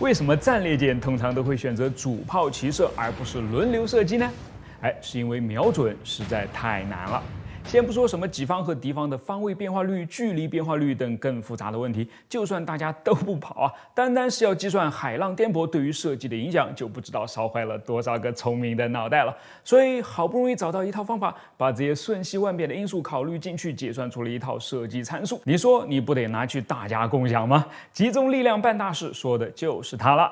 为什么战列舰通常都会选择主炮齐射而不是轮流射击呢？是因为瞄准实在太难了。先不说什么己方和敌方的方位变化率、距离变化率等更复杂的问题，就算大家都不跑啊，单单是要计算海浪颠簸对于射击的影响，就不知道烧坏了多少个聪明的脑袋了。所以好不容易找到一套方法，把这些瞬息万变的因素考虑进去，计算出了一套射击参数。你说你不得拿去大家共享吗？集中力量办大事，说的就是它了。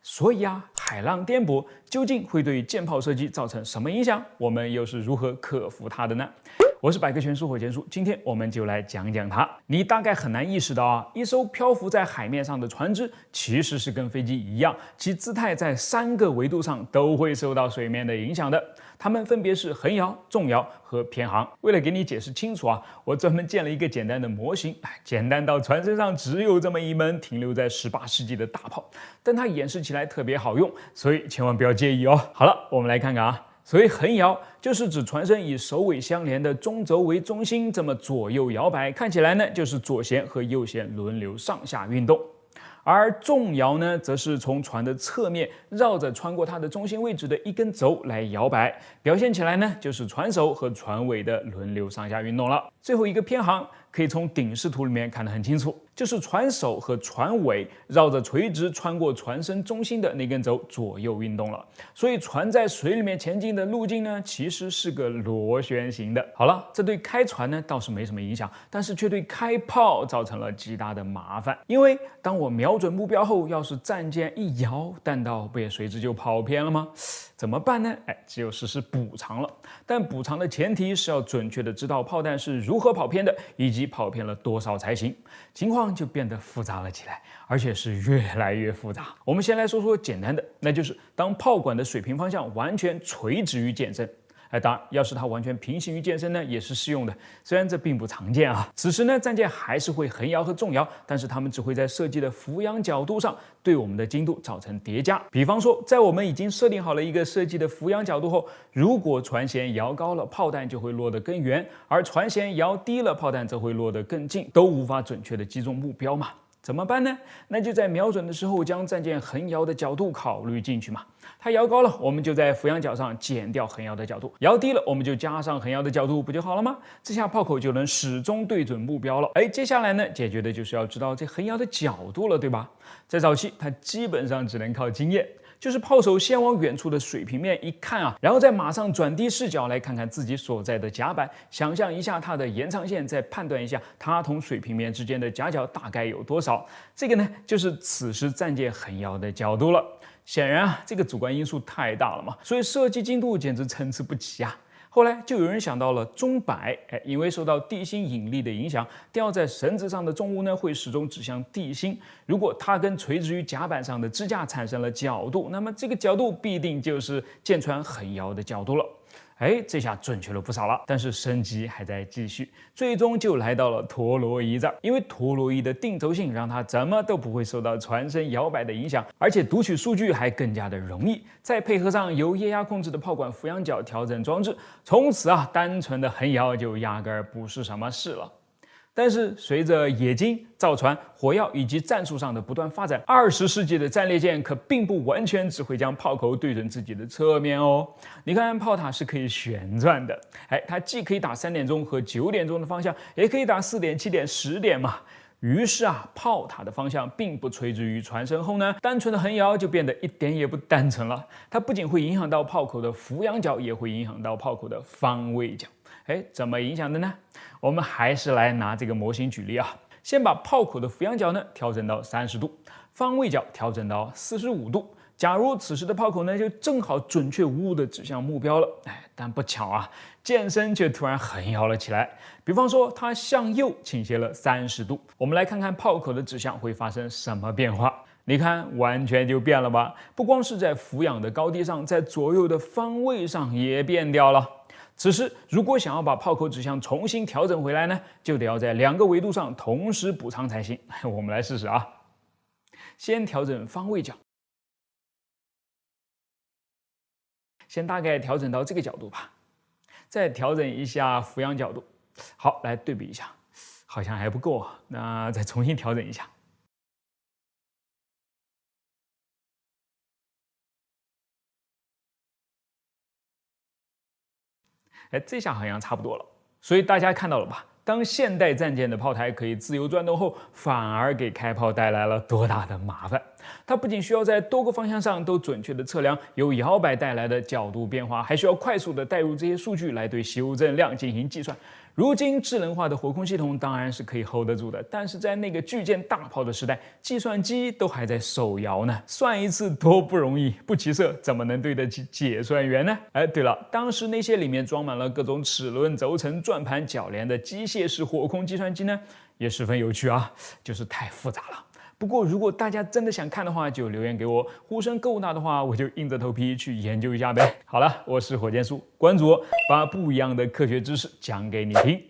所以海浪颠簸究竟会对舰炮射击造成什么影响？我们又是如何克服它的呢？我是百科全书火箭叔，今天我们就来讲讲它。你大概很难意识到一艘漂浮在海面上的船只其实是跟飞机一样，其姿态在3个维度上都会受到水面的影响的。它们分别是横摇、纵摇和偏航。为了给你解释清楚我专门建了一个简单的模型，简单到船身上只有这么一门停留在18世纪的大炮，但它演示起来特别好用，所以千万不要介意哦。好了，我们来看看所谓横摇，就是指船身以首尾相连的中轴为中心，这么左右摇摆，看起来呢就是左舷和右舷轮流上下运动。而纵摇呢，则是从船的侧面绕着穿过它的中心位置的一根轴来摇摆，表现起来呢就是船首和船尾的轮流上下运动了。最后一个偏航，可以从顶视图里面看得很清楚，就是船首和船尾绕着垂直穿过船身中心的那根轴左右运动了。所以船在水里面前进的路径呢，其实是个螺旋形的。好了，这对开船呢倒是没什么影响，但是却对开炮造成了极大的麻烦。因为当我瞄准目标后，要是战舰一摇，弹道不也随之就跑偏了吗？怎么办呢？只有实施补偿了。但补偿的前提是要准确的知道炮弹是如何跑偏的，以及跑偏了多少才行。情况就变得复杂了起来，而且是越来越复杂。我们先来说说简单的，那就是当炮管的水平方向完全垂直于舰身。当然，要是它完全平行于舰身呢，也是适用的。虽然这并不常见此时呢，战舰还是会横摇和纵摇，但是它们只会在射击的俯仰角度上对我们的精度造成叠加。比方说，在我们已经设定好了一个射击的俯仰角度后，如果船舷摇高了，炮弹就会落得更远；而船舷摇低了，炮弹则会落得更近，都无法准确的击中目标嘛。怎么办呢？那就在瞄准的时候将战舰横摇的角度考虑进去嘛。它摇高了，我们就在俯仰角上减掉横摇的角度；摇低了，我们就加上横摇的角度，不就好了吗？这下炮口就能始终对准目标了。接下来呢，解决的就是要知道这横摇的角度了，对吧？在早期，它基本上只能靠经验。就是炮手先往远处的水平面一看然后再马上转低视角来看看自己所在的甲板，想象一下它的延长线，再判断一下它同水平面之间的夹角大概有多少。这个呢，就是此时战舰横摇的角度了。显然这个主观因素太大了嘛，所以射击精度简直参差不齐后来就有人想到了钟摆，因为受到地心引力的影响，吊在绳子上的重物呢会始终指向地心。如果它跟垂直于甲板上的支架产生了角度，那么这个角度必定就是舰船横摇的角度了。这下准确了不少了，但是升级还在继续，最终就来到了陀螺仪这儿。因为陀螺仪的定轴性让它怎么都不会受到船身摇摆的影响，而且读取数据还更加的容易。再配合上由液压控制的炮管俯仰角调整装置，从此单纯的横摇就压根儿不是什么事了。但是随着冶金、造船、火药以及战术上的不断发展，20世纪的战列舰可并不完全只会将炮口对准自己的侧面哦。你看，炮塔是可以旋转的，它既可以打3点钟和9点钟的方向，也可以打4点、7点、10点嘛。于是炮塔的方向并不垂直于船身后呢，单纯的横摇就变得一点也不单纯了。它不仅会影响到炮口的俯仰角，也会影响到炮口的方位角。怎么影响的呢？我们还是来拿这个模型举例先把炮口的俯仰角呢调整到30度，方位角调整到45度。假如此时的炮口呢就正好准确无误地指向目标了，但不巧舰身却突然横摇了起来。比方说它向右倾斜了30度，我们来看看炮口的指向会发生什么变化。你看，完全就变了吧？不光是在俯仰的高低上，在左右的方位上也变掉了。此时，如果想要把炮口指向重新调整回来呢，就得要在2个维度上同时补偿才行。我们来试试先调整方位角，先大概调整到这个角度吧，再调整一下俯仰角度。好，来对比一下，好像还不够那再重新调整一下。这下好像差不多了。所以大家看到了吧？当现代战舰的炮台可以自由转动后，反而给开炮带来了多大的麻烦？它不仅需要在多个方向上都准确的测量由摇摆带来的角度变化，还需要快速的带入这些数据来对修正量进行计算。如今智能化的火控系统当然是可以 hold 得住的，但是在那个巨舰大炮的时代，计算机都还在手摇呢，算一次多不容易，不起色怎么能对得起解算员呢？对了，当时那些里面装满了各种齿轮、轴承、转盘、铰链的机械式火控计算机呢，也十分有趣啊，就是太复杂了。不过，如果大家真的想看的话，就留言给我。呼声够大的话，我就硬着头皮去研究一下呗。好了，我是火箭叔，关注我，把不一样的科学知识讲给你听。